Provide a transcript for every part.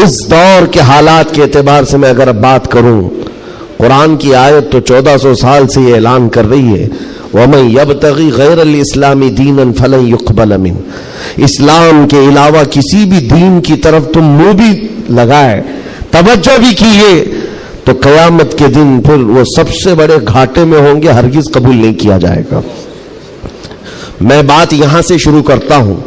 اس دور کے حالات کے اعتبار سے میں اگر بات کروں، قرآن کی آیت تو 1400 سال سے یہ اعلان کر رہی ہے وَمَن يَبْتَغِي غَيْرَ الْإِسْلَامِ دِينًا فَلَن يُقْبَلَ مِنْهُ، اسلام کے علاوہ کسی بھی دین کی طرف تم منہ بھی لگائے، توجہ بھی کیے، تو قیامت کے دن پھر وہ سب سے بڑے گھاٹے میں ہوں گے، ہرگز قبول نہیں کیا جائے گا۔ میں بات یہاں سے شروع کرتا ہوں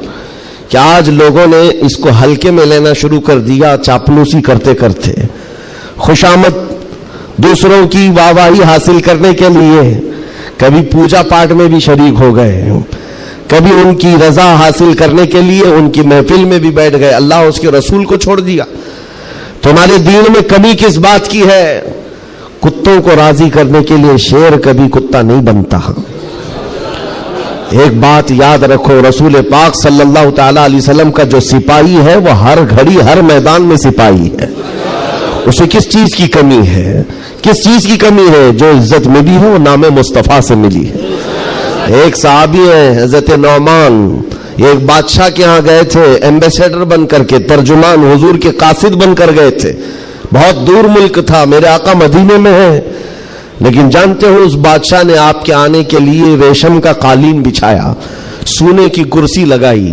کہ آج لوگوں نے اس کو ہلکے میں لینا شروع کر دیا، چاپلوسی کرتے کرتے، خوشامد دوسروں کی واہواہی حاصل کرنے کے لیے کبھی پوجا پاٹ میں بھی شریک ہو گئے، کبھی ان کی رضا حاصل کرنے کے لیے ان کی محفل میں بھی بیٹھ گئے، اللہ اس کے رسول کو چھوڑ دیا۔ تمہارے دین میں کمی کس بات کی ہے؟ کتوں کو راضی کرنے کے لیے شیر کبھی کتا نہیں بنتا۔ ایک بات یاد رکھو، رسول پاک صلی اللہ تعالی علیہ وسلم کا جو سپاہی ہے وہ ہر گھڑی ہر میدان میں سپاہی ہے، اسے کس چیز کی کمی ہے؟ کس چیز کی کمی ہے؟ جو عزت ملی ہے وہ نام مصطفیٰ سے ملی ہے۔ ایک صحابی ہیں حضرت نعمان، ایک بادشاہ کے ہاں گئے تھے ایمبیسیڈر بن کر کے، ترجمان حضور کے قاصد بن کر گئے تھے، بہت دور ملک تھا، میرے آقا مدینے میں ہیں، لیکن جانتے ہو اس بادشاہ نے آپ کے آنے کے لیے ریشم کا قالین بچھایا، سونے کی کرسی لگائی،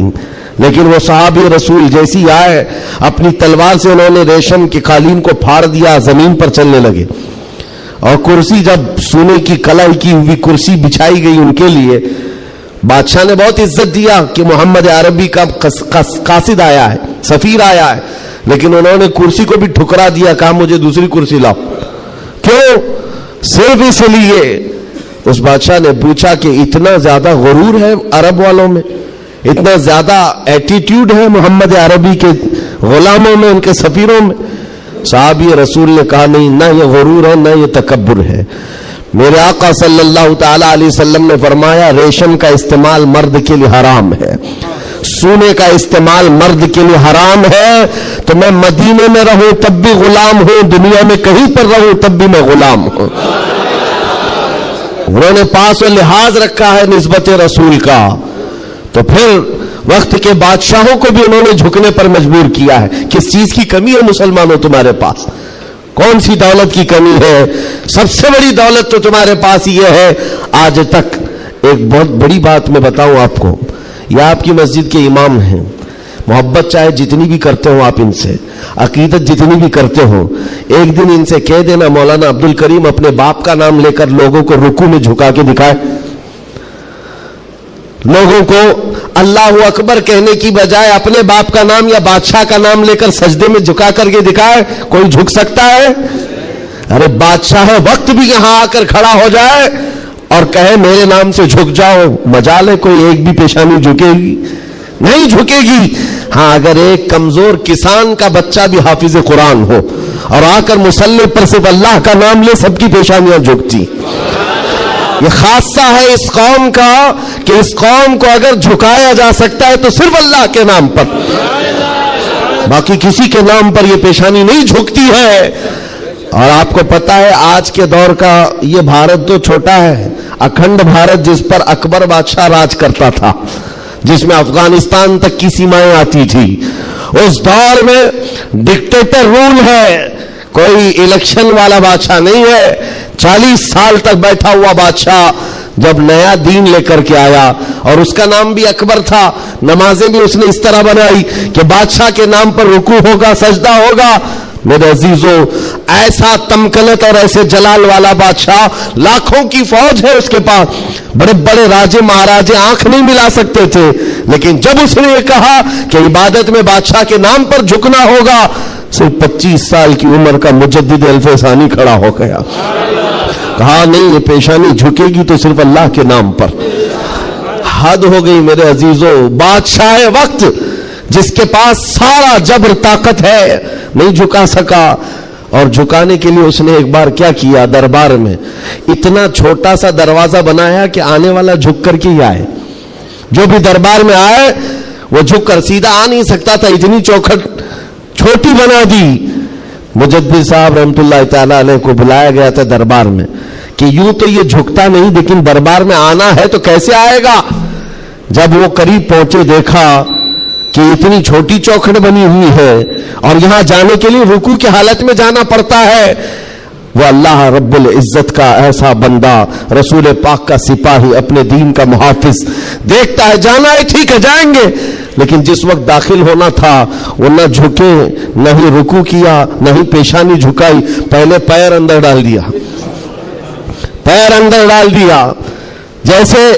لیکن وہ صحابی رسول جیسی آئے اپنی تلوار سے انہوں نے ریشم کے قالین کو پھاڑ دیا، زمین پر چلنے لگے، اور کرسی جب سونے کی کلائی کی ہوئی کرسی بچھائی گئی ان کے لیے، بادشاہ نے بہت عزت دیا کہ محمد عربی کا قاصد آیا ہے، سفیر آیا ہے، لیکن انہوں نے کرسی کو بھی ٹھکرا دیا، کہا مجھے دوسری کرسی لاؤ۔ کیوں؟ صرف اس لیے اس بادشاہ نے پوچھا کہ اتنا زیادہ غرور ہے عرب والوں میں، اتنا زیادہ ایٹیٹیوڈ ہے محمد عربی کے غلاموں میں، ان کے سفیروں میں؟ صحابی رسول نے کہا نہیں، نہ یہ غرور ہے نہ یہ تکبر ہے۔ میرے آقا صلی اللہ تعالی علیہ وسلم نے فرمایا ریشم کا استعمال مرد کے لیے حرام ہے، سونے کا استعمال مرد کے لیے حرام ہے، تو میں مدینے میں رہوں تب بھی غلام ہوں، دنیا میں کہیں پر رہوں تب بھی میں غلام ہوں۔ انہوں نے پاس و لحاظ رکھا ہے نسبت رسول کا، تو پھر وقت کے بادشاہوں کو بھی انہوں نے جھکنے پر مجبور کیا ہے۔ کس چیز کی کمی ہے مسلمانوں تمہارے پاس؟ کون سی دولت کی کمی ہے؟ سب سے بڑی دولت تو تمہارے پاس یہ ہے، آج تک ایک بہت بڑی بات میں بتاؤں آپ کو، یہ آپ کی مسجد کے امام ہیں، محبت چاہے جتنی بھی کرتے ہو آپ ان سے، عقیدت جتنی بھی کرتے ہو، ایک دن ان سے کہہ دینا مولانا عبد الکریم اپنے باپ کا نام لے کر لوگوں کو رکوع میں جھکا کے دکھائے، لوگوں کو اللہ اکبر کہنے کی بجائے اپنے باپ کا نام یا بادشاہ کا نام لے کر سجدے میں جھکا کر کے دکھائے، کوئی جھک سکتا ہے؟ ارے بادشاہ وقت بھی یہاں آ کر کھڑا ہو جائے اور کہے میرے نام سے جھک جاؤ، مجال ہے کوئی ایک بھی پیشانی جھکے گی؟ نہیں جھکے گی۔ ہاں اگر ایک کمزور کسان کا بچہ بھی حافظ قرآن ہو اور آ کر مصلی پر صرف اللہ کا نام لے، سب کی پیشانیاں جھکتی۔ یہ خاصہ ہے اس قوم کا کہ اس قوم کو اگر جھکایا جا سکتا ہے تو صرف اللہ کے نام پر، باقی کسی کے نام پر یہ پیشانی نہیں جھکتی ہے۔ اور آپ کو پتا ہے آج کے دور کا یہ بھارت تو چھوٹا ہے، اکھنڈ بھارت جس پر اکبر بادشاہ راج کرتا تھا، جس میں افغانستان تک کی سیمائیں آتی تھی، اس دور میں ڈکٹیٹر رول ہے، کوئی الیکشن والا بادشاہ نہیں ہے۔ 40 سال تک بیٹھا ہوا بادشاہ جب نیا دین لے کر کے آیا، اور اس کا نام بھی اکبر تھا، نمازیں بھی اس نے اس طرح بنائی کہ بادشاہ کے نام پر رکوع ہوگا، سجدہ ہوگا۔ میرے عزیزو، ایسا تمکنت اور ایسے جلال والا بادشاہ، لاکھوں کی فوج ہے اس کے پاس، بڑے بڑے راجے مہاراجے آنکھ نہیں ملا سکتے تھے، لیکن جب اس نے یہ کہا کہ عبادت میں بادشاہ کے نام پر جھکنا ہوگا، صرف 25 سال کی عمر کا مجدد الف ثانی کھڑا ہو گیا، کہا نہیں یہ پیشانی جھکے گی تو صرف اللہ کے نام پر۔ حد ہو گئی میرے عزیزو، بادشاہ وقت جس کے پاس سارا جبر طاقت ہے نہیں جھکا سکا، اور جھکانے کے لیے اس نے ایک بار کیا کیا، دربار میں اتنا چھوٹا سا دروازہ بنایا کہ آنے والا جھک کر کے ہی آئے، جو بھی دربار میں آئے وہ جھک کر، سیدھا آ نہیں سکتا تھا، اتنی چوکھٹ چھوٹی بنا دی۔ مجدد صاحب رحمت اللہ تعالی علیہ کو بلایا گیا تھا دربار میں کہ یوں تو یہ جھکتا نہیں، لیکن دربار میں آنا ہے تو کیسے آئے گا؟ جب وہ قریب پہنچے دیکھا کہ اتنی چھوٹی چوکھٹ بنی ہوئی ہے اور یہاں جانے کے لیے رکوع کی حالت میں جانا پڑتا ہے. وہ اللہ رب العزت کا ایسا بندہ، رسول پاک کا سپاہی، اپنے دین کا محافظ، دیکھتا ہے جانا ہے ٹھیک ہے جائیں گے، لیکن جس وقت داخل ہونا تھا وہ نہ جھکے، نہ ہی رکوع کیا، نہ ہی پیشانی جھکائی، پہلے پیر اندر ڈال دیا، پیر اندر ڈال دیا. جیسے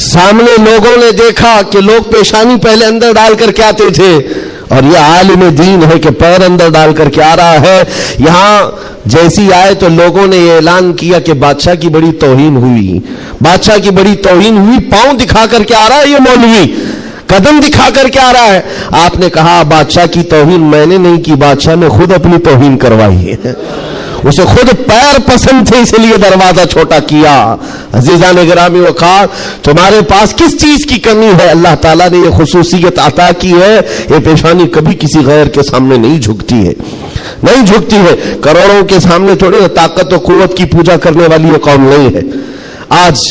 سامنے لوگوں نے دیکھا کہ لوگ پیشانی پہلے اندر ڈال کر کے آتے تھے، اور یہ عالم دین ہے کہ پیر اندر ڈال کر کے آ رہا ہے. یہاں جیسی آئے تو لوگوں نے یہ اعلان کیا کہ بادشاہ کی بڑی توہین ہوئی، بادشاہ کی بڑی توہین ہوئی، پاؤں دکھا کر کے آ رہا ہے یہ مولوی، قدم دکھا کر کے آ رہا ہے. آپ نے کہا بادشاہ کی توہین میں نے نہیں کی، بادشاہ نے خود اپنی توہین کروائی ہے، اسے خود پیر پسند تھے اس لیے دروازہ چھوٹا کیا. عزیزان گرامی وقار، تمہارے پاس کس چیز کی کمی ہے؟ اللہ تعالیٰ نے یہ خصوصیت عطا کی ہے، یہ پیشانی کبھی کسی غیر کے سامنے نہیں جھکتی ہے، نہیں جھکتی ہے. کروڑوں کے سامنے تھوڑی طاقت و قوت کی پوجا کرنے والی یہ قوم نہیں ہے. آج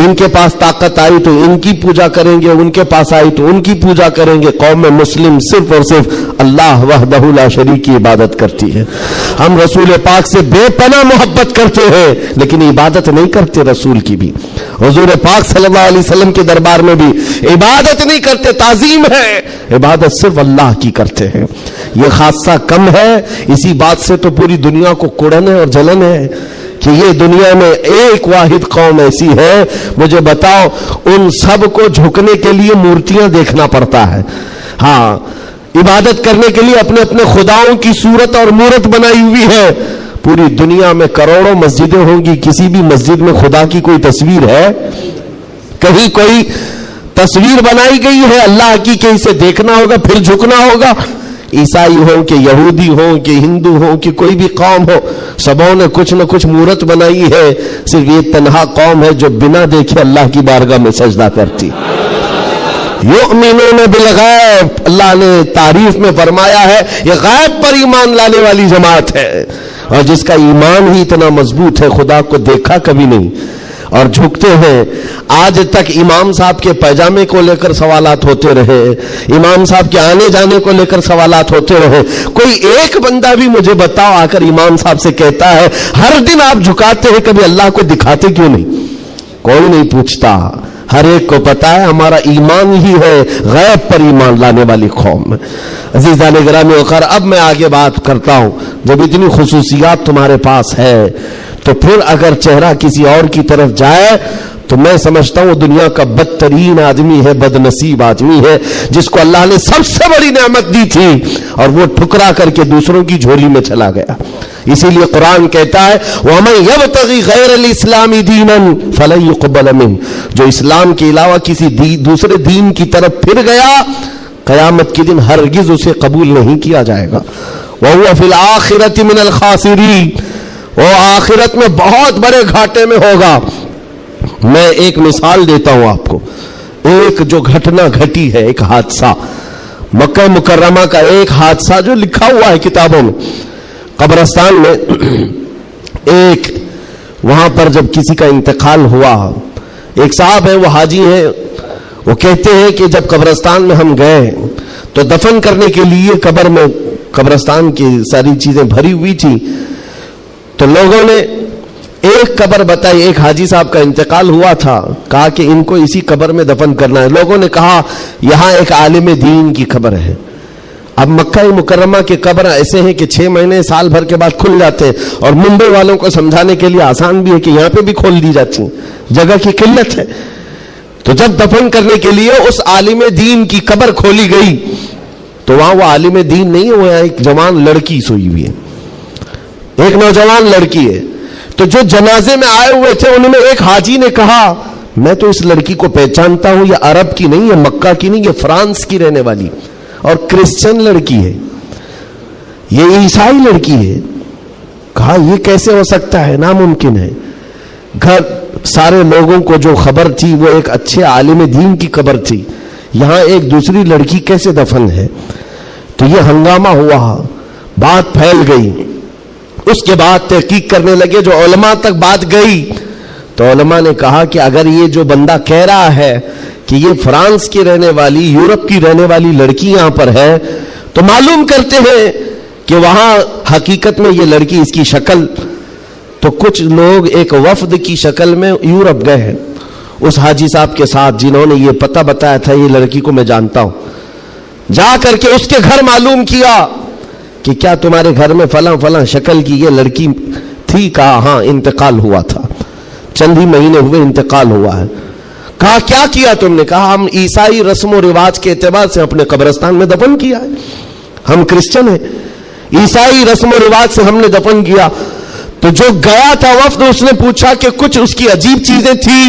ان کے پاس طاقت آئی تو ان کی پوجا کریں گے، ان کے پاس آئی تو ان کی پوجا کریں گے. قوم مسلم صرف اور صرف اللہ وحدہ لا شریک کی عبادت کرتی ہے. ہم رسول پاک سے بے پناہ محبت کرتے ہیں لیکن عبادت نہیں کرتے رسول کی بھی. حضور پاک صلی اللہ علیہ وسلم کے دربار میں بھی عبادت نہیں کرتے، تعظیم ہے، عبادت صرف اللہ کی کرتے ہیں. یہ حادثہ کم ہے، اسی بات سے تو پوری دنیا کو کڑن ہے اور جلن ہے کہ یہ دنیا میں ایک واحد قوم ایسی ہے. مجھے بتاؤ، ان سب کو جھکنے کے لیے مورتیاں دیکھنا پڑتا ہے، ہاں عبادت کرنے کے لیے اپنے اپنے خداؤں کی صورت اور مورت بنائی ہوئی ہے. پوری دنیا میں کروڑوں مسجدیں ہوں گی، کسی بھی مسجد میں خدا کی کوئی تصویر ہے؟ کہیں کوئی تصویر بنائی گئی ہے اللہ کی کہ اسے دیکھنا ہوگا پھر جھکنا ہوگا؟ عیسائی ہوں کہ یہودی ہوں کہ ہندو ہوں کہ کوئی بھی قوم ہو، سبوں نے کچھ نہ کچھ مورت بنائی ہے. صرف یہ تنہا قوم ہے جو بنا دیکھے اللہ کی بارگاہ میں سجدہ کرتی. یؤمنون بالغیب، اللہ نے تعریف میں فرمایا ہے یہ غیب پر ایمان لانے والی جماعت ہے، اور جس کا ایمان ہی اتنا مضبوط ہے خدا کو دیکھا کبھی نہیں اور جھکتے ہیں. آج تک امام صاحب کے پیجامے کو لے کر سوالات ہوتے رہے، امام صاحب کے آنے جانے کو لے کر سوالات ہوتے رہے. کوئی ایک بندہ بھی مجھے بتاؤ آ کر امام صاحب سے کہتا ہے ہر دن آپ جھکاتے ہیں کبھی اللہ کو دکھاتے کیوں نہیں؟ کوئی نہیں پوچھتا. ہر ایک کو پتا ہے ہمارا ایمان ہی ہے غیب پر ایمان لانے والی قوم. عزیزان گرامی وقار، اب میں آگے بات کرتا ہوں. جب اتنی خصوصیات تمہارے پاس ہے تو پھر اگر چہرہ کسی اور کی طرف جائے تو میں سمجھتا ہوں دنیا کا بدترین آدمی ہے، بد نصیب آدمی ہے، جس کو اللہ نے سب سے بڑی نعمت دی تھی اور وہ ٹھکرا کر کے دوسروں کی جھولی میں چلا گیا. اسی لیے قرآن کہتا ہے وَمَن يَبْتَغِ غَيْرَ الْإِسْلَامِ دِينًا فَلَن يُقْبَلَ مِنْهُ، جو اسلام کے علاوہ کسی دوسرے دین کی طرف پھر گیا قیامت کے دن ہرگز اسے قبول نہیں کیا جائے گا. وَهُوَ فِي الْآخِرَةِ مِنَ الْخَاسِرِينَ، وہ آخرت میں بہت بڑے گھاٹے میں ہوگا. میں ایک مثال دیتا ہوں آپ کو. ایک جو گھٹنا گھٹی ہے، ایک حادثہ مکہ مکرمہ کا، ایک حادثہ جو لکھا ہوا ہے کتابوں میں. قبرستان میں ایک وہاں پر جب کسی کا انتقال ہوا، ایک صاحب ہیں وہ حاجی ہیں، وہ کہتے ہیں کہ جب قبرستان میں ہم گئے تو دفن کرنے کے لیے قبر میں قبرستان کی ساری چیزیں بھری ہوئی تھی، تو لوگوں نے ایک قبر بتائی. ایک حاجی صاحب کا انتقال ہوا تھا، کہا کہ ان کو اسی قبر میں دفن کرنا ہے. لوگوں نے کہا یہاں ایک عالم دین کی قبر ہے. اب مکہ مکرمہ کے قبر ایسے ہیں کہ 6 مہینے سال بھر کے بعد کھل جاتے ہیں، اور ممبئی والوں کو سمجھانے کے لیے آسان بھی ہے کہ یہاں پہ بھی کھول دی جاتی ہیں، جگہ کی قلت ہے. تو جب دفن کرنے کے لیے اس عالم دین کی قبر کھولی گئی تو وہاں وہ عالم دین نہیں ہے، وہ ایک جوان لڑکی سوئی ہوئی ہے، ایک نوجوان لڑکی ہے. تو جو جنازے میں آئے ہوئے تھے ان میں ایک حاجی نے کہا میں تو اس لڑکی کو پہچانتا ہوں، یہ عرب کی نہیں، یہ مکہ کی نہیں، یہ فرانس کی رہنے والی اور کرسچن لڑکی ہے، یہ عیسائی لڑکی ہے. کہا یہ کیسے ہو سکتا ہے، ناممکن ہے. گھر سارے لوگوں کو جو خبر تھی وہ ایک اچھے عالم دین کی قبر تھی، یہاں ایک دوسری لڑکی کیسے دفن ہے. تو یہ ہنگامہ ہوا، بات پھیل گئی. اس کے بعد تحقیق کرنے لگے، جو علماء تک بات گئی تو علماء نے کہا کہ اگر یہ جو بندہ کہہ رہا ہے کہ کہ یہ فرانس کی رہنے والی، یورپ کی رہنے والی لڑکی یہاں پر ہے، تو معلوم کرتے ہیں کہ وہاں حقیقت میں یہ لڑکی، اس کی شکل، تو کچھ لوگ ایک وفد کی شکل میں یورپ گئے ہیں اس حاجی صاحب کے ساتھ جنہوں نے یہ پتہ بتایا تھا یہ لڑکی کو میں جانتا ہوں. جا کر کے اس کے گھر معلوم کیا کہ کیا تمہارے گھر میں فلاں فلاں شکل کی یہ لڑکی تھی؟ کہا ہاں، انتقال ہوا تھا، چند ہی مہینے ہوئے انتقال ہوا ہے. کہا کیا کیا تم نے؟ کہا ہم عیسائی رسم و رواج کے اعتبار سے اپنے قبرستان میں دفن کیا ہے، ہم کرسچن ہیں، عیسائی رسم و رواج سے ہم نے دفن کیا. تو جو گیا تھا وفد، اس نے پوچھا کہ کچھ اس کی عجیب چیزیں تھی؟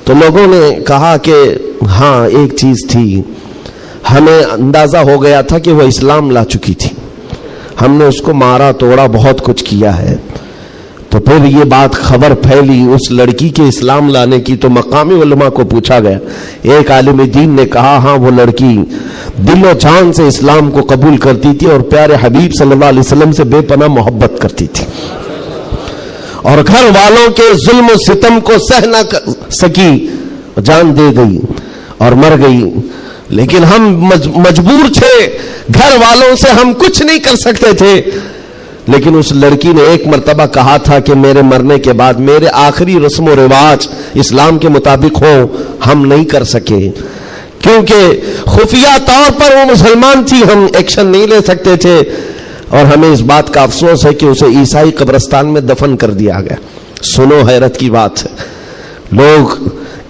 تو لوگوں نے کہا کہ ہاں ایک چیز تھی، ہمیں اندازہ ہو گیا تھا کہ وہ اسلام لا چکی تھی، ہم نے اس کو مارا توڑا، بہت کچھ کیا ہے. تو پھر یہ بات خبر پھیلی اس لڑکی کے اسلام لانے کی، تو مقامی علماء کو پوچھا گیا. ایک عالم دین نے کہا ہاں وہ لڑکی دل و جان سے اسلام کو قبول کرتی تھی اور پیارے حبیب صلی اللہ علیہ وسلم سے بے پناہ محبت کرتی تھی، اور گھر والوں کے ظلم و ستم کو سہ نہ سکی، جان دے گئی اور مر گئی. لیکن ہم مجبور تھے، گھر والوں سے ہم کچھ نہیں کر سکتے تھے. لیکن اس لڑکی نے ایک مرتبہ کہا تھا کہ میرے مرنے کے بعد میرے آخری رسم و رواج اسلام کے مطابق ہو، ہم نہیں کر سکے کیونکہ خفیہ طور پر وہ مسلمان تھی، ہم ایکشن نہیں لے سکتے تھے. اور ہمیں اس بات کا افسوس ہے کہ اسے عیسائی قبرستان میں دفن کر دیا گیا. سنو حیرت کی بات ہے، لوگ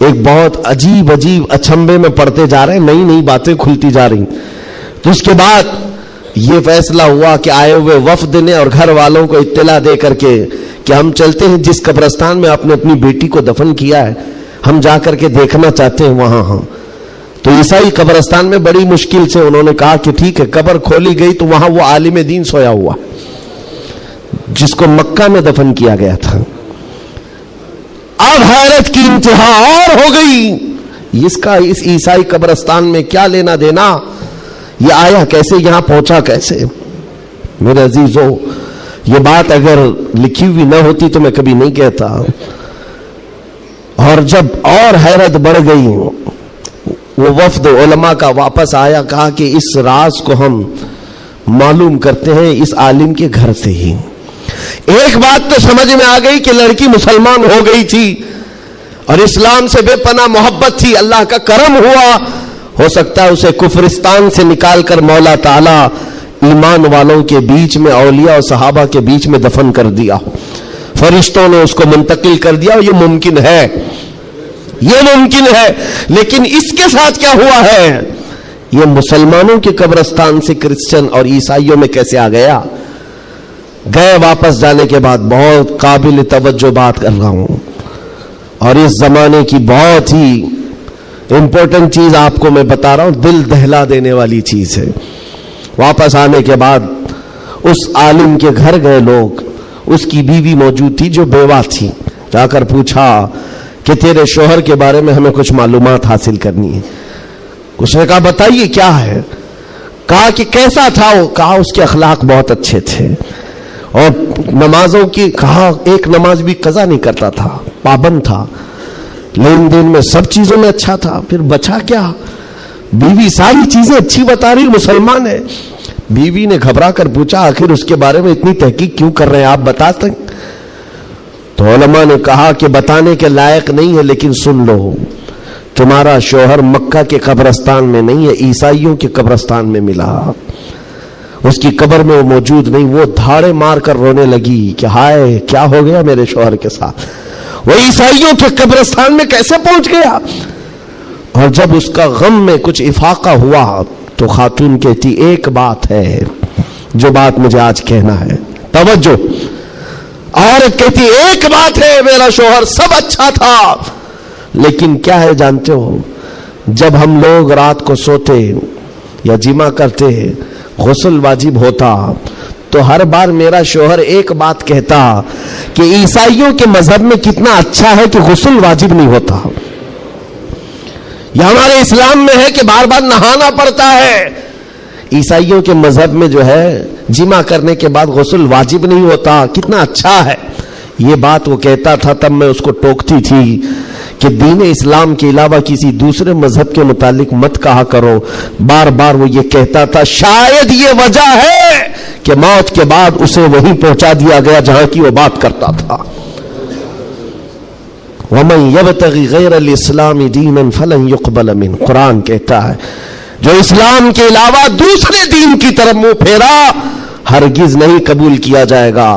ایک بہت عجیب اچنبے میں پڑتے جا رہے ہیں، نئی نئی باتیں کھلتی جا رہی. تو اس کے بعد یہ فیصلہ ہوا کہ آئے ہوئے وفد نے اور گھر والوں کو اطلاع دے کر کے کہ ہم چلتے ہیں جس قبرستان میں آپ نے اپنی بیٹی کو دفن کیا ہے، ہم جا کر کے دیکھنا چاہتے ہیں وہاں. ہاں، تو عیسائی قبرستان میں بڑی مشکل سے انہوں نے کہا کہ ٹھیک ہے. قبر کھولی گئی تو وہاں وہ عالم دین سویا ہوا جس کو مکہ میں دفن کیا گیا تھا. اب حیرت کی انتہا اور ہو گئی، اس کا اس عیسائی قبرستان میں کیا لینا دینا؟ یہ آیا کیسے؟ یہاں پہنچا کیسے؟ میرے عزیزو، یہ بات اگر لکھی ہوئی نہ ہوتی تو میں کبھی نہیں کہتا. اور جب اور حیرت بڑھ گئی، وہ وفد علماء کا واپس آیا، کہا کہ اس راز کو ہم معلوم کرتے ہیں اس عالم کے گھر سے ہی. ایک بات تو سمجھ میں آ گئی کہ لڑکی مسلمان ہو گئی تھی اور اسلام سے بے پناہ محبت تھی. اللہ کا کرم ہوا، ہو سکتا ہے اسے کفرستان سے نکال کر مولا تعالیٰ ایمان والوں کے بیچ میں، اولیاء اور صحابہ کے بیچ میں دفن کر دیا ہو، فرشتوں نے اس کو منتقل کر دیا. یہ ممکن ہے، یہ ممکن ہے. لیکن اس کے ساتھ کیا ہوا ہے؟ یہ مسلمانوں کے قبرستان سے کرسچن اور عیسائیوں میں کیسے آ گیا؟ گئے واپس جانے کے بعد بہت قابل توجہ بات کر رہا ہوں، اور اس زمانے کی بہت ہی امپورٹنٹ چیز آپ کو میں بتا رہا ہوں، دل دہلا دینے والی چیز ہے. واپس آنے کے بعد اس عالم کے گھر گئے لوگ، اس کی بیوی موجود تھی جو بیوہ تھی. جا کر پوچھا کہ تیرے شوہر کے بارے میں ہمیں کچھ معلومات حاصل کرنی ہے. اس نے کہا بتائیے کیا ہے؟ کہا کہ کیسا تھا وہ؟ کہا اس کے اخلاق بہت اچھے تھے، اور نمازوں کی، کہا ایک نماز بھی قضا نہیں کرتا تھا، پابند تھا، لین دین میں سب چیزوں میں اچھا تھا. پھر بچا کیا؟ بیوی ساری چیزیں اچھی بتا رہی، مسلمان ہے. بیوی نے گھبرا کر پوچھا آخر اس کے بارے میں اتنی تحقیق کیوں کر رہے ہیں، آپ بتا سکیں؟ تو علماء نے کہا کہ بتانے کے لائق نہیں ہے، لیکن سن لو، تمہارا شوہر مکہ کے قبرستان میں نہیں ہے، عیسائیوں کے قبرستان میں ملا. اس کی قبر میں وہ موجود نہیں. وہ دھاڑے مار کر رونے لگی کہ ہائے کیا ہو گیا میرے شوہر کے ساتھ، وہ عیسائیوں کے قبرستان میں کیسے پہنچ گیا؟ اور جب اس کا غم میں کچھ افاقہ ہوا تو خاتون کہتی ایک بات ہے جو بات مجھے آج کہنا ہے، توجہ. عورت کہتی ایک بات ہے، میرا شوہر سب اچھا تھا، لیکن کیا ہے جانتے ہو؟ جب ہم لوگ رات کو سوتے یا جمع کرتے، غسل واجب ہوتا، تو ہر بار میرا شوہر ایک بات کہتا کہ عیسائیوں کے مذہب میں کتنا اچھا ہے کہ غسل واجب نہیں ہوتا. یہ ہمارے اسلام میں ہے کہ بار بار نہانا پڑتا ہے، عیسائیوں کے مذہب میں جو ہے جمع کرنے کے بعد غسل واجب نہیں ہوتا، کتنا اچھا ہے. یہ بات وہ کہتا تھا. تب میں اس کو ٹوکتی تھی کہ دین اسلام کے علاوہ کسی دوسرے مذہب کے متعلق مت کہا کرو. بار بار وہ یہ کہتا تھا. شاید یہ وجہ ہے کہ موت کے بعد اسے وہیں پہنچا دیا گیا جہاں کی وہ بات کرتا تھا. وَمَن يَبْتَغِ غَيْرَ الْإِسْلَامِ دِينًا فَلَن يُقْبَلَ مِنْهُ. قرآن کہتا ہے جو اسلام کے علاوہ دوسرے دین کی طرف منہ پھیرا ہرگز نہیں قبول کیا جائے گا.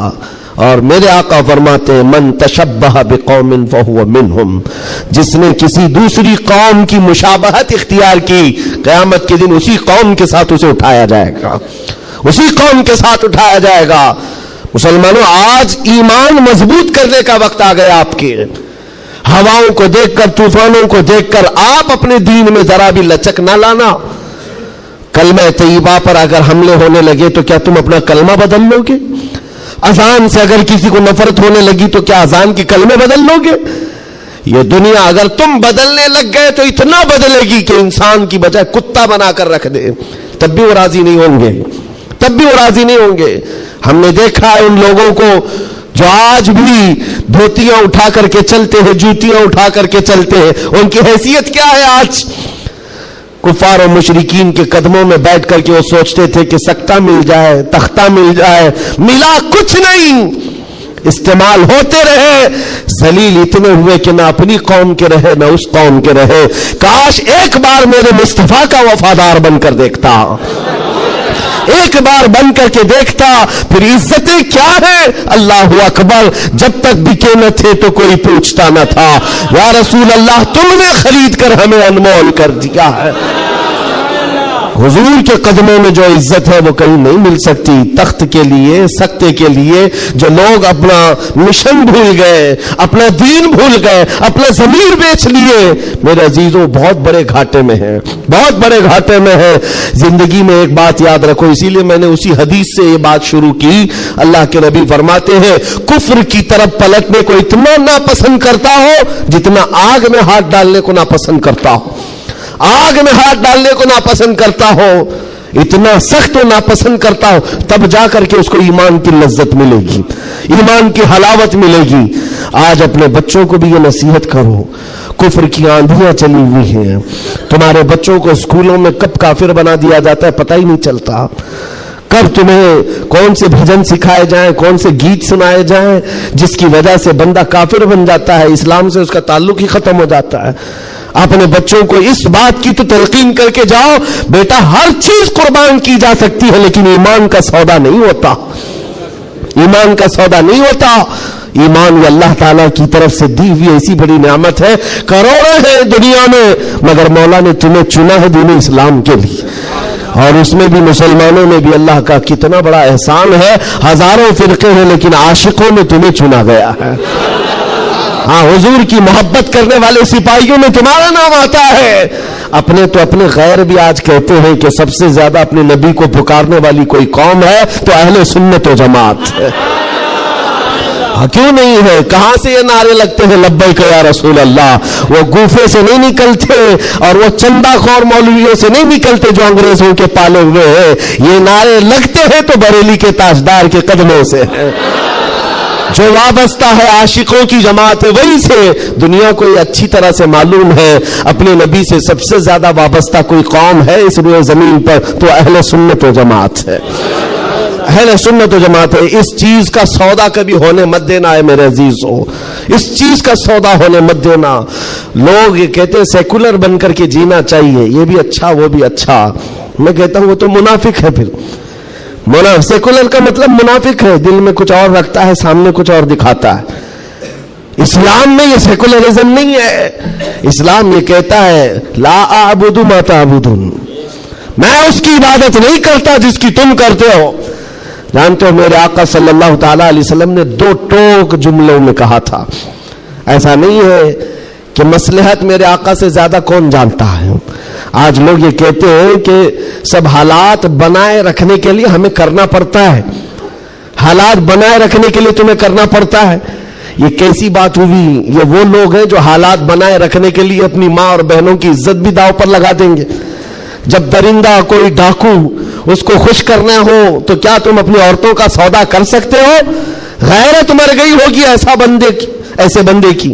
اور میرے آقا فرماتے ہیں من تشبہ بقوم فہو منہم. جس نے کسی دوسری قوم کی مشابہت اختیار کی قیامت کے دن اسی قوم کے ساتھ اسے اٹھایا جائے گا, اسی قوم کے ساتھ اٹھایا جائے گا. مسلمانوں آج ایمان مضبوط کرنے کا وقت آ گیا. آپ کے ہواؤں کو دیکھ کر طوفانوں کو دیکھ کر آپ اپنے دین میں ذرا بھی لچک نہ لانا. کلمہ طیبہ پر اگر حملے ہونے لگے تو کیا تم اپنا کلمہ بدل لو گے؟ اذان سے اگر کسی کو نفرت ہونے لگی تو کیا اذان کی کلمے بدل لو گے؟ یہ دنیا اگر تم بدلنے لگ گئے تو اتنا بدلے گی کہ انسان کی بجائے کتا بنا کر رکھ دے, تب بھی وہ راضی نہیں ہوں گے, تب بھی وہ راضی نہیں ہوں گے. ہم نے دیکھا ہے ان لوگوں کو جو آج بھی دھوتیاں اٹھا کر کے چلتے ہیں, جوتیاں اٹھا کر کے چلتے ہیں, ان کی حیثیت کیا ہے؟ آج کفار و مشرکین کے قدموں میں بیٹھ کر کے وہ سوچتے تھے کہ سکتہ مل جائے, تختہ مل جائے, ملا کچھ نہیں. استعمال ہوتے رہے, ذلیل اتنے ہوئے کہ نہ اپنی قوم کے رہے نہ اس قوم کے رہے. کاش ایک بار میرے مصطفیٰ کا وفادار بن کر دیکھتا, ایک بار بن کر کے دیکھتا. پھر عزتیں کیا ہے؟ اللہ اکبر. جب تک بکے نہ تھے تو کوئی پوچھتا نہ تھا. یا رسول اللہ تم نے خرید کر ہمیں انمول کر دیا ہے. حضور کے قدموں میں جو عزت ہے وہ کہیں نہیں مل سکتی. تخت کے لیے, سکتے کے لیے جو لوگ اپنا مشن بھول گئے, اپنا دین بھول گئے, اپنا ضمیر بیچ لیے, میرے عزیزوں بہت بڑے گھاٹے میں ہیں, بہت بڑے گھاٹے میں ہیں. زندگی میں ایک بات یاد رکھو, اسی لیے میں نے اسی حدیث سے یہ بات شروع کی. اللہ کے نبی فرماتے ہیں کفر کی طرف پلٹنے کو اتنا ناپسند کرتا ہو جتنا آگ میں ہاتھ ڈالنے کو ناپسند کرتا ہو. آگ میں ہاتھ ڈالنے کو ناپسند کرتا ہو, اتنا سخت و ناپسند کرتا ہو, تب جا کر کے اس کو ایمان کی لذت ملے گی, ایمان کی حلاوت ملے گی. آج اپنے بچوں کو بھی یہ نصیحت کرو, کفر کی آندھیاں چلی ہوئی ہیں. تمہارے بچوں کو اسکولوں میں کب کافر بنا دیا جاتا ہے پتہ ہی نہیں چلتا. کب تمہیں کون سے بھجن سکھائے جائیں, کون سے گیت سنائے جائیں جس کی وجہ سے بندہ کافر بن جاتا ہے, اسلام سے اس کا تعلق ہی ختم ہو جاتا ہے. اپنے بچوں کو اس بات کی تو تلقین کر کے جاؤ بیٹا ہر چیز قربان کی جا سکتی ہے لیکن ایمان کا سودا نہیں ہوتا, ایمان کا سودا نہیں ہوتا. ایمان یہ اللہ تعالیٰ کی طرف سے دی ہوئی ایسی بڑی نعمت ہے. کروڑوں ہیں دنیا میں مگر مولا نے تمہیں چنا ہے دین اسلام کے لیے, اور اس میں بھی مسلمانوں میں بھی اللہ کا کتنا بڑا احسان ہے. ہزاروں فرقے ہیں لیکن عاشقوں میں تمہیں چنا گیا ہے. ہاں حضور کی محبت کرنے والے سپاہیوں میں تمہارا نام آتا ہے. اپنے تو اپنے غیر بھی آج کہتے ہیں کہ سب سے زیادہ اپنے نبی کو پکارنے والی کوئی قوم ہے تو اہل سنت و جماعت ہے. کیوں نہیں ہے؟ کہاں سے یہ نعرے لگتے ہیں لبیک یا رسول اللہ؟ وہ گوفے سے نہیں نکلتے اور وہ چندہ خور مولویوں سے نہیں نکلتے جو انگریزوں کے پالے ہوئے ہیں. یہ نعرے لگتے ہیں تو بریلی کے تاجدار کے قدموں سے ہیں. جو وابستہ ہے عاشقوں کی جماعت ہے وہی سے. دنیا کو یہ اچھی طرح سے معلوم ہے اپنے نبی سے سب سے زیادہ وابستہ کوئی قوم ہے اس روئے زمین پر تو اہل سنت و جماعت ہے, اہل سنت و جماعت ہے. اس چیز کا سودا کبھی ہونے مت دینا ہے میرے عزیزوں, اس چیز کا سودا ہونے مت دینا. لوگ یہ کہتے ہیں سیکولر بن کر کے جینا چاہیے, یہ بھی اچھا وہ بھی اچھا. میں کہتا ہوں وہ تو منافق ہے. پھر سیکولر کا مطلب منافق ہے, دل میں کچھ اور رکھتا ہے سامنے کچھ اور دکھاتا ہے. اسلام میں یہ سیکولرزم نہیں ہے. اسلام یہ کہتا ہے لا اعبد ما تعبدون, میں اس کی عبادت نہیں کرتا جس کی تم کرتے ہو. جانتے ہو میرے آقا صلی اللہ تعالی علیہ وسلم نے 2 ٹوک جملوں میں کہا تھا. ایسا نہیں ہے کہ مصلحت میرے آقا سے زیادہ کون جانتا ہے. آج لوگ یہ کہتے ہیں کہ سب حالات بنائے رکھنے کے لیے ہمیں کرنا پڑتا ہے, حالات بنائے رکھنے کے لیے تمہیں کرنا پڑتا ہے. یہ کیسی بات ہوئی؟ یہ وہ لوگ ہیں جو حالات بنائے رکھنے کے لیے اپنی ماں اور بہنوں کی عزت بھی داؤ پر لگا دیں گے. جب درندہ کوئی ڈاکو اس کو خوش کرنا ہو تو کیا تم اپنی عورتوں کا سودا کر سکتے ہو؟ غیرت مر گئی ہوگی ایسے بندے کی.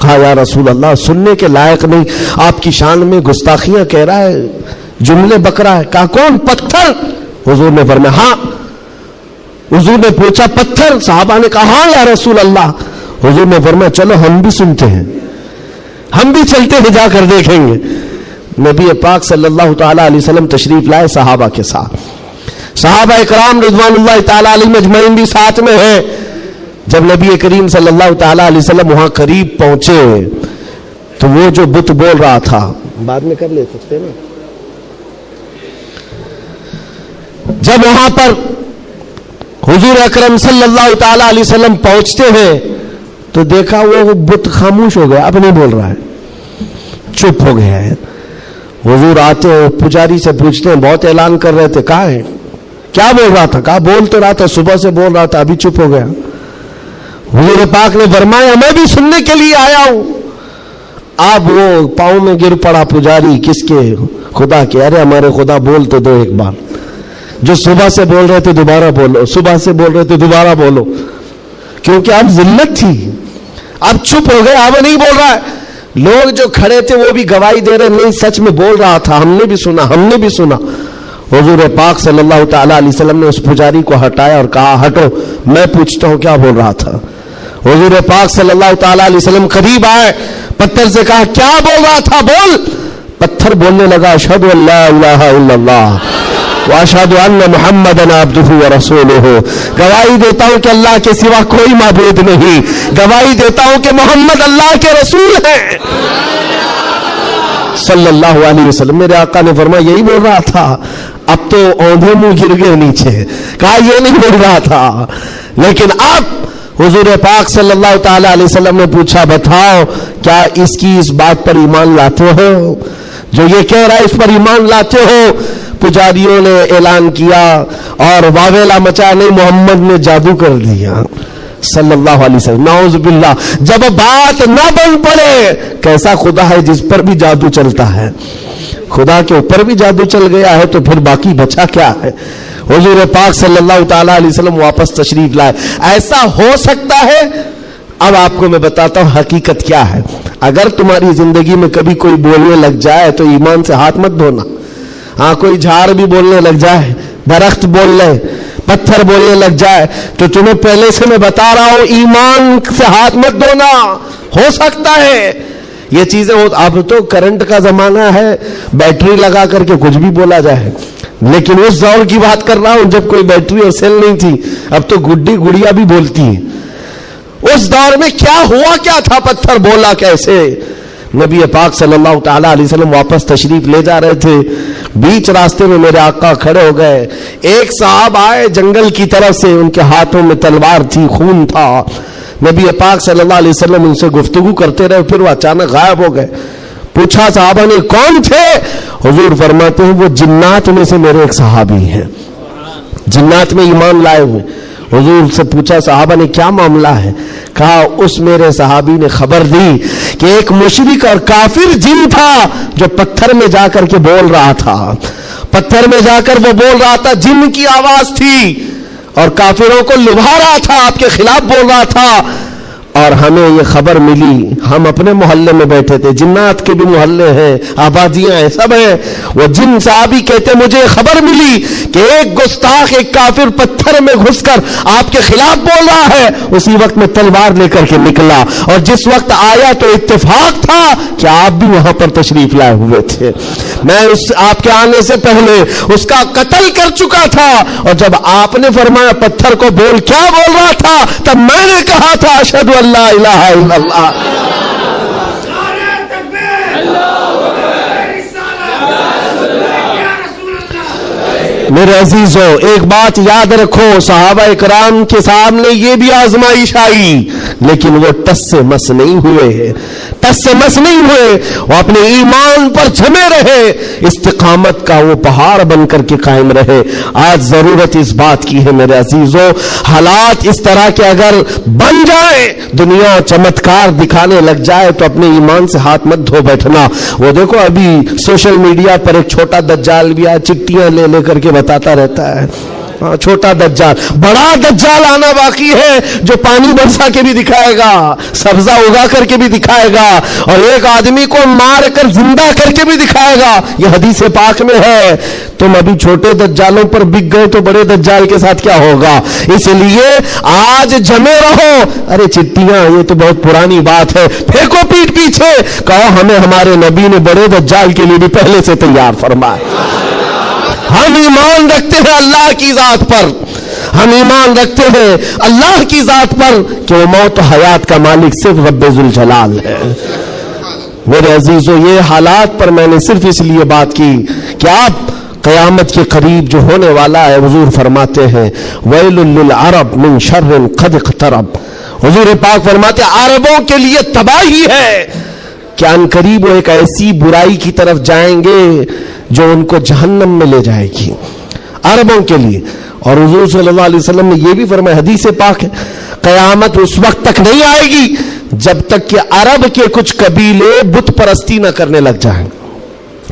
کہا یا رسول اللہ سننے کے لائق نہیں, آپ کی شان میں گستاخیاں کہہ رہا ہے, جملے بک رہا ہے. کہا کون؟ پتھر. حضور نے فرمایا ہاں. حضور نے پوچھا پتھر؟ صحابہ نے کہا ہاں یا رسول اللہ. حضور نے فرمایا چلو ہم بھی سنتے ہیں, ہم بھی چلتے ہیں, جا کر دیکھیں گے. نبی پاک صلی اللہ تعالی علیہ وسلم تشریف لائے صحابہ کے ساتھ. صحابہ اکرام رضوان اللہ تعالی علیہم اجمعین بھی ساتھ میں ہیں. جب نبی کریم صلی اللہ تعالی علیہ وسلم وہاں قریب پہنچے تو وہ جو بت بول رہا تھا, بعد میں کر لے سکتے نا, جب وہاں پر حضور اکرم صلی اللہ تعالی علیہ وسلم پہنچتے ہیں تو دیکھا وہ بت خاموش ہو گیا, اب نہیں بول رہا ہے, چپ ہو گیا ہے. حضور آتے ہیں, پجاری سے پوچھتے ہیں بہت اعلان کر رہے تھے, کہاں ہے, کیا بول رہا تھا؟ کہا بول تو رہا تھا, صبح سے بول رہا تھا, ابھی چپ ہو گیا. حضور پاک نے فرمایا میں بھی سننے کے لیے آیا ہوں. اب وہ پاؤں میں گر پڑا پجاری, کس کے؟ خدا کے. ارے ہمارے خدا بول تو دو ایک بار, جو صبح سے بول رہے تھے دوبارہ بولو, صبح سے بول رہے تھے دوبارہ بولو, کیونکہ اب ذلت تھی, اب چپ ہو گئے, اب نہیں بول رہا ہے. لوگ جو کھڑے تھے وہ بھی گواہی دے رہے نہیں سچ میں بول رہا تھا, ہم نے بھی سنا, ہم نے بھی سنا. حضور پاک صلی اللہ تعالی علیہ وسلم نے اس پجاری کو ہٹایا اور کہا ہٹو, میں پوچھتا ہوں کیا بول رہا تھا. حضور پاک صلی اللہ تعالی علیہ وسلم قریب آئے, پتھر سے کہا کیا بول رہا تھا, بول. پتھر بولنے لگا اشہد ان لا الہ الا اللہ واشہد ان محمدا عبدہ ورسولہ, گواہی دیتا ہوں کہ اللہ کے سوا کوئی معبود نہیں, گواہی دیتا ہوں کہ محمد اللہ کے رسول ہیں صلی اللہ علیہ وسلم. میرے آقا نے فرمایا یہی بول رہا تھا. اب تو اوندھے منہ گر گئے نیچے, کہا یہ نہیں بول رہا تھا. لیکن اب حضور پاک صلی اللہ تعالی علیہ وسلم نے پوچھا بتاؤ کیا اس کی اس بات پر ایمان لاتے ہو, جو یہ کہہ رہا ہے اس پر ایمان لاتے ہو؟ پجاریوں نے اعلان کیا اور واویلا مچا, نہیں محمد نے جادو کر دیا صلی اللہ علیہ وسلم. نعوذ باللہ. جب بات نہ بن پڑے, کیسا خدا ہے جس پر بھی جادو چلتا ہے, خدا کے اوپر بھی جادو چل گیا ہے تو پھر باقی بچا کیا ہے. حضور پاک صلی اللہ تعالی علیہ وسلم واپس تشریف لائے. ایسا ہو سکتا ہے. اب آپ کو میں بتاتا ہوں حقیقت کیا ہے. اگر تمہاری زندگی میں کبھی کوئی بولنے لگ جائے تو ایمان سے ہاتھ مت دھونا. ہاں کوئی جھاڑ بھی بولنے لگ جائے, درخت بول لے, پتھر بولنے لگ جائے, تو تمہیں پہلے سے میں بتا رہا ہوں ایمان سے ہاتھ مت دھونا. ہو سکتا ہے یہ چیزیں ہو. اب تو کرنٹ کا زمانہ ہے, بیٹری لگا کر کے کچھ بھی بولا جائے, لیکن اس دور کی بات کر رہا ہوں جب کوئی بیٹری اور سیل نہیں تھی. اب تو گڈی گڑیا بھی بولتی ہیں. اس دور میں کیا ہوا کیا تھا, پتھر بولا کیسے. نبی پاک صلی اللہ تعالی علیہ وسلم واپس تشریف لے جا رہے تھے, بیچ راستے میں میرے آقا کھڑے ہو گئے. ایک صاحب آئے جنگل کی طرف سے, ان کے ہاتھوں میں تلوار تھی, خون تھا. نبی پاک صلی اللہ علیہ وسلم ان سے گفتگو کرتے رہے, پھر وہ اچانک غائب ہو گئے. پوچھا صحابہ نے کون تھے؟ حضور فرماتے ہیں وہ جنات میں سے میرے ایک صحابی ہیں, جنات میں ایمان لائے ہوئے. حضور سے پوچھا صحابہ نے کیا معاملہ ہے؟ کہا اس میرے صحابی نے خبر دی کہ ایک مشرک اور کافر جن تھا جو پتھر میں جا کر کے بول رہا تھا, پتھر میں جا کر وہ بول رہا تھا, جن کی آواز تھی اور کافروں کو لبھا رہا تھا, آپ کے خلاف بول رہا تھا. اور ہمیں یہ خبر ملی, ہم اپنے محلے میں بیٹھے تھے, جنات کے بھی محلے ہیں, آبادیاں ہیں, سب ہیں. وہ جن صحابی کہتے مجھے خبر ملی کہ ایک گستاخ ایک کافر پتھر میں گھس کر آپ کے خلاف بول رہا ہے. اسی وقت میں تلوار لے کر کے نکلا, اور جس وقت آیا تو اتفاق تھا کہ آپ بھی وہاں پر تشریف لائے ہوئے تھے. میں آپ کے آنے سے پہلے اس کا قتل کر چکا تھا, اور جب آپ نے فرمایا پتھر کو بول, کیا بول رہا تھا, تب میں نے کہا تھا اشہد ان لا الہ الا اللہ. میرے عزیزو ایک بات یاد رکھو, صحابہ اکرام کے سامنے یہ بھی آزمائش آئی, لیکن وہ ٹس سے مس نہیں ہوئے, ٹس سے مس نہیں ہوئے. وہ اپنے ایمان پر جمے رہے, استقامت کا وہ پہاڑ بن کر کے قائم رہے. آج ضرورت اس بات کی ہے میرے عزیزو, حالات اس طرح کے اگر بن جائیں, دنیا چمتکار دکھانے لگ جائے, تو اپنے ایمان سے ہاتھ مت دھو بیٹھنا. وہ دیکھو ابھی سوشل میڈیا پر ایک چھوٹا دجال بھی آیا, چٹیاں لے لے کر کے بتاتا رہتا ہے. چھوٹا دجال. بڑا دجال آنا باقی ہے جو پانی برسا کے بھی دکھائے گا, سبزہ اگا کر کے بھی دکھائے گا, اور ایک آدمی کو مار کر زندہ کر کے بھی دکھائے گا. یہ حدیث پاک میں ہے. تم ابھی چھوٹے دجالوں پر بک گئے تو بڑے دجال کے ساتھ کیا ہوگا؟ اس لیے آج جمے رہو. ارے چٹیاں یہ تو بہت پرانی بات ہے, پھینکو پیٹ پیچھے, کہو ہمیں ہمارے نبی نے بڑے دجال کے لیے بھی پہلے سے تیار فرمایا. ہم ایمان رکھتے ہیں اللہ کی ذات پر, ہم ایمان رکھتے ہیں اللہ کی ذات پر کہ وہ موت و حیات کا مالک صرف رب ذوالجلال ہے. میرے عزیزو, یہ حالات پر میں نے صرف اس لیے بات کی کہ آپ قیامت کے قریب جو ہونے والا ہے, حضور فرماتے ہیں ویل للعرب من شر قد اقترب. حضور پاک فرماتے ہیں عربوں کے لیے تباہی ہے کہ ان قریب وہ ایک ایسی برائی کی طرف جائیں گے جو ان کو جہنم میں لے جائے گی, عربوں کے لیے. اور حضور صلی اللہ علیہ وسلم نے یہ بھی فرمایا, حدیث پاک ہے, قیامت اس وقت تک نہیں آئے گی جب تک کہ عرب کے کچھ قبیلے بت پرستی نہ کرنے لگ جائیں.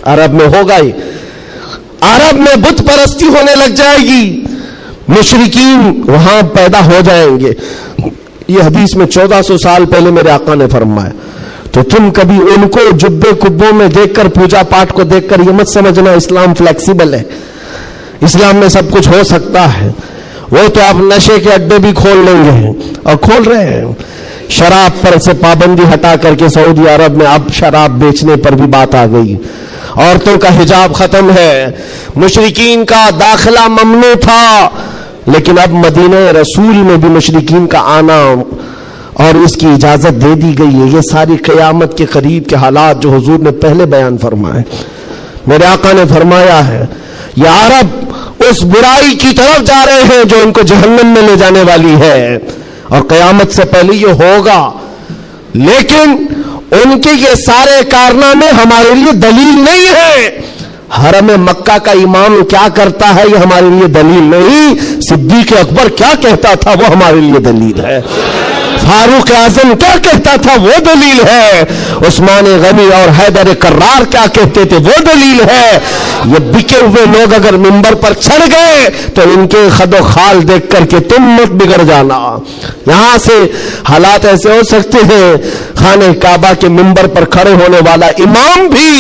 عرب میں ہوگا ہی, عرب میں بت پرستی ہونے لگ جائے گی, مشرکین وہاں پیدا ہو جائیں گے. یہ حدیث میں 1400 سال پہلے میرے آقا نے فرمایا. تو تم کبھی ان کو جبے کبوں میں دیکھ کر, پوجا پاٹ کو دیکھ کر یہ مت سمجھنا اسلام فلیکسیبل ہے, اسلام میں سب کچھ ہو سکتا ہے. وہ تو آپ نشے کے اڈے بھی کھول لیں گے اور کھول رہے ہیں. شراب پر سے پابندی ہٹا کر کے سعودی عرب میں اب شراب بیچنے پر بھی بات آ گئی. عورتوں کا حجاب ختم ہے. مشرکین کا داخلہ ممنوع تھا, لیکن اب مدینہ رسول میں بھی مشرکین کا آنا اور اس کی اجازت دے دی گئی ہے. یہ ساری قیامت کے قریب کے حالات جو حضور نے پہلے بیان فرمائے. میرے آقا نے فرمایا ہے یہ عرب اس برائی کی طرف جا رہے ہیں جو ان کو جہنم میں لے جانے والی ہے, اور قیامت سے پہلے یہ ہوگا. لیکن ان کے یہ سارے کارنامے ہمارے لیے دلیل نہیں ہے. حرم مکہ کا امام کیا کرتا ہے یہ ہمارے لیے دلیل نہیں. صدیق اکبر کیا کہتا تھا وہ ہمارے لیے دلیل ہے. فاروق اعظم کیا کہتا تھا وہ دلیل ہے. عثمان غنی اور حیدر کرار کیا کہتے تھے وہ دلیل ہے. یہ بکے ہوئے لوگ اگر منبر پر چڑھ گئے تو ان کے خد و خال دیکھ کر کے تم مت بگڑ جانا. یہاں سے حالات ایسے ہو سکتے ہیں خانہ کعبہ کے منبر پر کھڑے ہونے والا امام بھی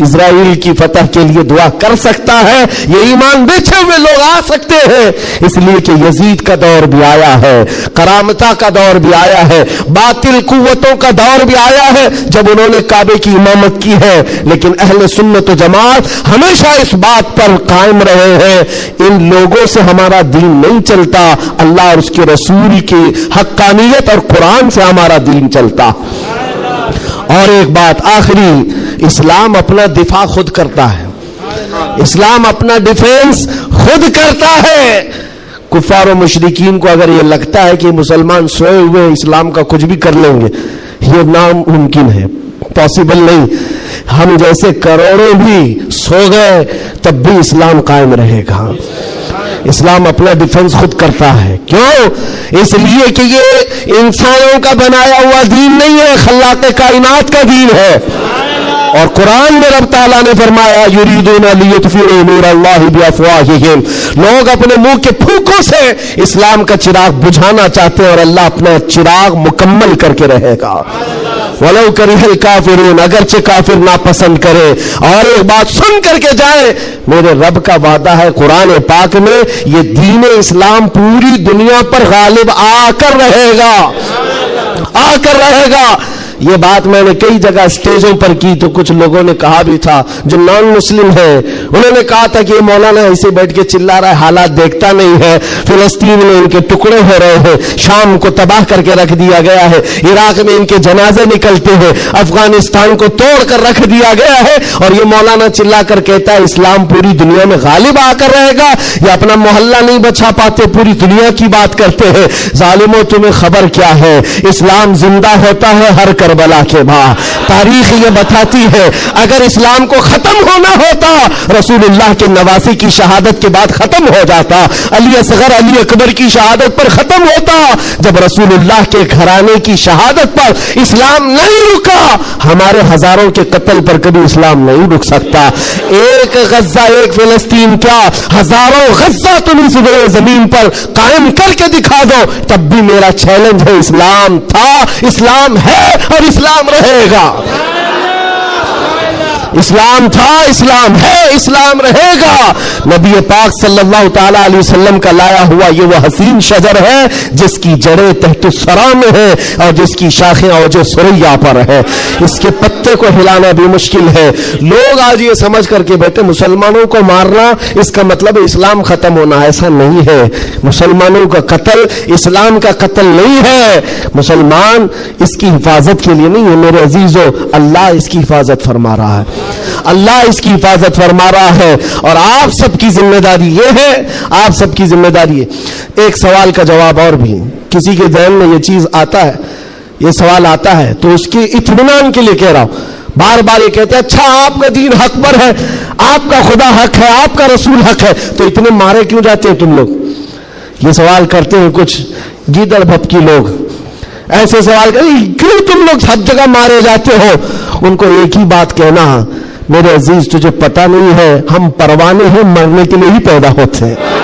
اسرائیل کی فتح کے لیے دعا کر سکتا ہے. یہ ایمان بیچے ہوئے لوگ آ سکتے ہیں, اس لیے کہ یزید کا دور بھی آیا ہے, کرامتہ کا دور بھی آیا ہے, باطل قوتوں کا دور بھی آیا ہے جب انہوں نے کعبے کی امامت کی ہے. لیکن اہل سنت و جماعت ہمیشہ اس بات پر قائم رہے ہیں ان لوگوں سے ہمارا دین نہیں چلتا, اللہ اور اس کے رسول کی حقانیت اور قرآن سے ہمارا دین چلتا. اور ایک بات آخری, اسلام اپنا دفاع خود کرتا ہے, اسلام اپنا ڈیفینس خود کرتا ہے. کفار و مشرکین کو اگر یہ لگتا ہے کہ مسلمان سوئے ہوئے اسلام کا کچھ بھی کر لیں گے, یہ ناممکن ہے, پاسبل نہیں. ہم جیسے کروڑوں بھی سو گئے تب بھی اسلام قائم رہے گا. اسلام اپنا ڈیفنس خود کرتا ہے. کیوں؟ اس لیے کہ یہ انسانوں کا بنایا ہوا دین نہیں ہے, خلاق کائنات کا دین ہے. اور قرآن میں رب تعالیٰ نے فرمایا یریدون لیطفئوا نور اللہ بافواہہم, لوگ اپنے منہ کے پھونکوں سے اسلام کا چراغ بجھانا چاہتے ہیں اور اللہ اپنا چراغ مکمل کر کے رہے گا. ولو کرہ الکافرون, اگرچہ کافر ناپسند کرے. اور ایک بات سن کر کے جائے, میرے رب کا وعدہ ہے قرآن پاک میں, یہ دین اسلام پوری دنیا پر غالب آ کر رہے گا, آ کر رہے گا. یہ بات میں نے کئی جگہ اسٹیجوں پر کی تو کچھ لوگوں نے کہا بھی تھا جو نان مسلم ہیں, انہوں نے کہا تھا کہ یہ مولانا ایسے بیٹھ کے چلا رہا ہے, حالات دیکھتا نہیں ہے. فلسطین میں ان کے ٹکڑے ہو رہے ہیں, شام کو تباہ کر کے رکھ دیا گیا ہے, عراق میں ان کے جنازے نکلتے ہیں, افغانستان کو توڑ کر رکھ دیا گیا ہے, اور یہ مولانا چلا کر کہتا ہے اسلام پوری دنیا میں غالب آ کر رہے گا. یہ اپنا محلہ نہیں بچا پاتے, پوری دنیا کی بات کرتے ہیں. ظالموں تمہیں خبر کیا ہے, اسلام زندہ ہوتا ہے ہر کرو کربلا کے بعد تاریخ یہ بتاتی ہے اگر اسلام کو ختم ہونا ہوتا رسول اللہ کے نواسی کی شہادت کے بعد ختم ہو جاتا, علی اصغر علی اکبر کی شہادت پر ختم ہوتا. جب رسول اللہ کے گھرانے کی شہادت پر اسلام نہیں رکا, ہمارے ہزاروں کے قتل پر کبھی اسلام نہیں رک سکتا. ایک غزہ ایک فلسطین کیا ہزاروں غزہ تم اس زمین پر قائم کر کے دکھا دو, تب بھی میرا چیلنج ہے اسلام تھا, اسلام ہے اور اسلام رہے گا. اسلام تھا, اسلام ہے, اسلام رہے گا. نبی پاک صلی اللہ تعالی علیہ وسلم کا لایا ہوا یہ وہ حسین شجر ہے جس کی جڑیں تحت الثری میں ہے اور جس کی شاخیں اوج ثریا پر ہے. اس کے پتے کو ہلانا بھی مشکل ہے. لوگ آج یہ سمجھ کر کے بیٹھے مسلمانوں کو مارنا اس کا مطلب اسلام ختم ہونا, ایسا نہیں ہے. مسلمانوں کا قتل اسلام کا قتل نہیں ہے. مسلمان اس کی حفاظت کے لیے نہیں ہے میرے عزیزو, اللہ اس کی حفاظت فرما رہا ہے, اللہ اس کی حفاظت فرما رہا ہے. اور آپ سب کی ذمہ داری یہ ہے, آپ سب کی ذمہ داری ہے. ایک سوال کا جواب اور بھی, کسی کے ذہن میں یہ چیز آتا ہے, یہ سوال آتا ہے تو اس کے اطمینان کے لیے کہہ رہا ہوں. بار بار یہ کہتے ہیں اچھا آپ کا دین حق پر ہے, آپ کا خدا حق ہے, آپ کا رسول حق ہے, تو اتنے مارے کیوں جاتے ہیں تم لوگ؟ یہ سوال کرتے ہیں کچھ گیدڑ بھپکی لوگ, ایسے سوال کریں کیوں تم لوگ سب جگہ مارے جاتے ہو؟ ان کو ایک ہی بات کہنا, میرے عزیز تجھے پتہ نہیں ہے ہم پروانے ہیں, مرنے کے لیے ہی پیدا ہوتے ہیں.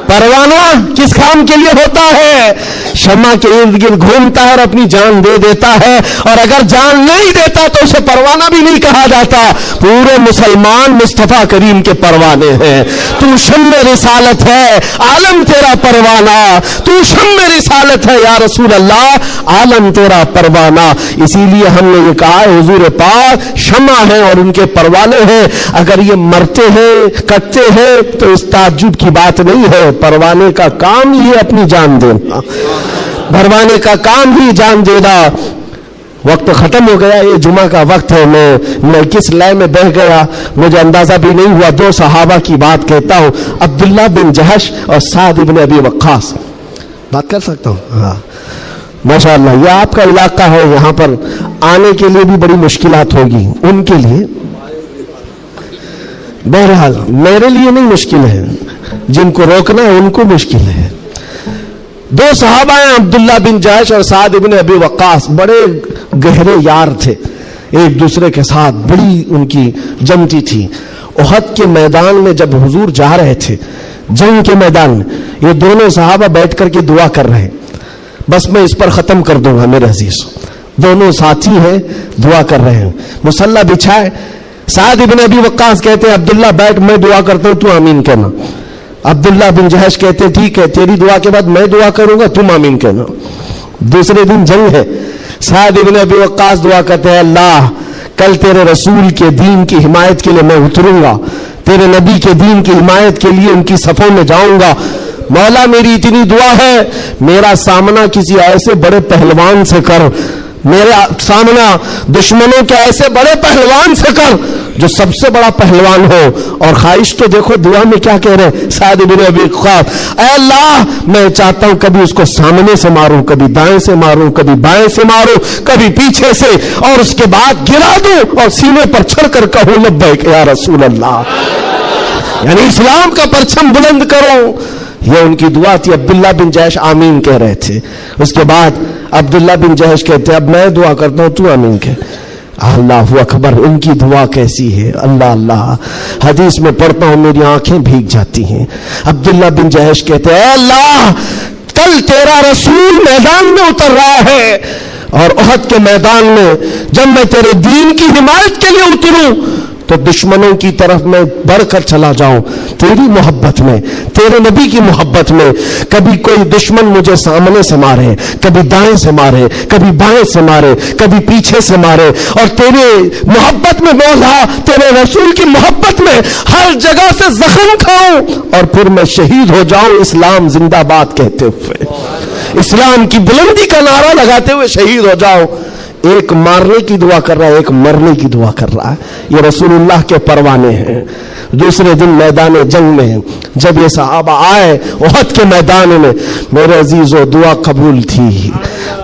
پروانہ کس کام کے لیے ہوتا ہے؟ شمع کے ارد گرد گھومتا ہے اور اپنی جان دے دیتا ہے, اور اگر جان نہیں دیتا تو اسے پروانہ بھی نہیں کہا جاتا. پورے مسلمان مصطفیٰ کریم کے پروانے ہیں. تو شمع رسالت ہے, عالم تیرا پروانہ, تو شمع رسالت ہے یا رسول اللہ, عالم تیرا پروانہ. اسی لیے ہم نے یہ کہا ہے حضور پاک شمع ہیں اور ان کے پروانے ہیں. اگر یہ مرتے ہیں کٹتے ہیں تو اس تعجب کی بات نہیں ہے, پروانے کا کام ہی ہے اپنی جان دینا, پروانے کا کام ہی جان دینا. وقت ختم ہو گیا, یہ جمعہ کا وقت ہے. میں کس لئے میں بہ گیا مجھے اندازہ بھی نہیں ہوا. دو صحابہ کی بات کہتا ہوں, عبداللہ بن جہش اور سعد بن ابی وقاص. بات کر سکتا ہوں؟ ہاں ماشاءاللہ. یہ آپ کا علاقہ ہے, یہاں پر آنے کے لیے بھی بڑی مشکلات ہوگی ان کے لیے. بہرحال میرے لیے نہیں مشکل ہے, جن کو روکنا ہے ان کو مشکل ہے. دو صحابہ ہیں عبداللہ بن جہش اور سعد بن ابی وقاص, بڑے گہرے یار تھے, ایک دوسرے کے ساتھ بڑی ان کی جمتی تھی. احد کے میدان میں جب حضور جا رہے تھے, جنگ کے میدان میں, یہ دونوں صحابہ بیٹھ کر کے دعا کر رہے ہیں. بس میں اس پر ختم کر دوں گا میرے عزیز. دونوں ساتھی ہیں, دعا کر رہے ہیں, مصلی بچھائے. سعد بن ابی وقاص کہتے ہیں عبداللہ بیٹھ, میں دعا کرتا ہوں تو آمین کہنا. عبداللہ بن جہش کہتے ٹھیک ہے, تیری دعا کے بعد میں دعا کروں گا, تم آمین کہنا. دوسرے دن جنگ ہے. سعد بن ابی وقاص دعا کرتے ہیں اللہ کل تیرے رسول کے دین کی حمایت کے لیے میں اتروں گا, تیرے نبی کے دین کی حمایت کے لیے ان کی صفوں میں جاؤں گا. مولا میری اتنی دعا ہے میرا سامنا کسی ایسے بڑے پہلوان سے کر, میرا سامنا دشمنوں کے ایسے بڑے پہلوان سے کر جو سب سے بڑا پہلوان ہو. اور خواہش تو دیکھو دعا میں کیا کہہ رہے سعد بن ابی وقاص, اے اللہ میں چاہتا ہوں کبھی اس کو سامنے سے ماروں, کبھی دائیں سے ماروں, کبھی بائیں سے ماروں, کبھی پیچھے سے, اور اس کے بعد گرا دوں اور سینے پر چڑھ کر کہوں لبیک یا رسول اللہ, یعنی اسلام کا پرچم بلند کرو. یہ ان کی دعا تھی. عبداللہ بن جہش آمین کہہ رہے تھے. اس کے بعد عبداللہ بن جہش کہتے اب میں دعا کرتا ہوں تو آمین کہہ. اللہ اکبر, ان کی دعا کیسی ہے, اللہ اللہ. حدیث میں پڑھتا ہوں میری آنکھیں بھیگ جاتی ہیں. عبداللہ بن جہش کہتے ہیں اے اللہ کل تیرا رسول میدان میں اتر رہا ہے, اور احد کے میدان میں جب میں تیرے دین کی حمایت کے لیے اتروں تو دشمنوں کی طرف میں بڑھ کر چلا جاؤں تیری محبت میں, تیرے نبی کی محبت میں. کبھی کوئی دشمن مجھے سامنے سے مارے, کبھی دائیں سے مارے, کبھی بائیں سے مارے, کبھی پیچھے سے مارے, اور تیرے محبت میں مولا, تیرے رسول کی محبت میں ہر جگہ سے زخم کھاؤں اور پھر میں شہید ہو جاؤں اسلام زندہ باد کہتے ہوئے, اسلام کی بلندی کا نعرہ لگاتے ہوئے شہید ہو جاؤ. ایک مارنے کی دعا کر رہا ہے, ایک مرنے کی دعا کر رہا ہے. یہ رسول اللہ کے پروانے ہیں. دوسرے دن میدان جنگ میں جب یہ صحابہ آئے احد کے میدان میں, میرے عزیزو دعا قبول تھی,